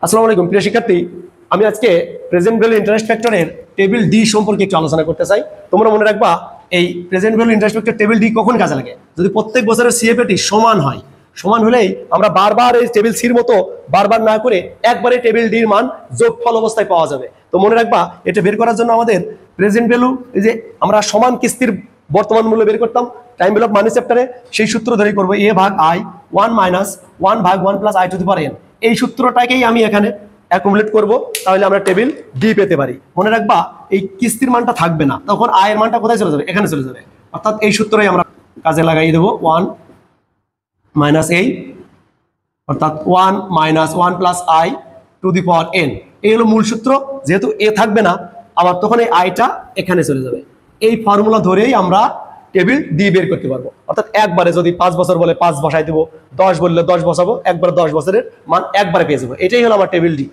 আসসালামু আলাইকুম প্রিয় শিক্ষার্থী, আমি আজকে প্রেজেন্ট ভ্যালু ইন্টারেস্ট ফ্যাক্টরের টেবিল ডি সম্পর্কে একটু আলোচনা করতে চাই। তোমরা মনে রাখবা এই present value interest factor table D কখন কাজে লাগে, যদি প্রত্যেক বছরের সিএফএটি সমান হয়। সমান হলেই আমরা বারবার এই টেবিল সির মতো বারবার না করে একবারে টেবিল ডির মান যোগফল অবস্থায় পাওয়া যাবে। তো মনে রাখবা এটা বের করার জন্য আমাদের প্রেজেন্ট ভ্যালু, এই যে আমরা সমান কিস্তির বর্তমান মূল্য বের করতাম টাইম ভ্যালু অফ মানি চ্যাপ্টারে, সেই সূত্র ধরেই করবো এ ভাগ আই 1 মাইনাস 1 ভাগ 1 plus I to the power N. এই সূত্রটাকেই আমি এখানে অ্যাকুমুলেট করব, তাহলে আমরা টেবিল ডি পেতে পারি। মনে রাখবা এই কিস্তির মানটা থাকবে না, তখন আয়ের মানটা কোথায় চলে যাবে? এখানে চলে যাবে। অর্থাৎ এই সূত্রই আমরা কাজে লাগাই দেবো 1 মাইনাস এই, অর্থাৎ 1 minus 1 plus I to the power N. এই হলো মূল সূত্র। যেহেতু এ থাকবে না, আবার তখন এই আইটা এখানে চলে যাবে। এই ফর্মুলা ধরেই আমরা টেবিল ডি বের করতে পারবো। অর্থাৎ একবারে যদি 5 বছর বলে 5 বসাই দেবো, 10 বললে 10 বসাবো, একবারে 10 বছরের মান একবারে পেয়ে যাবো। এটাই হলো আমার টেবিল ডি।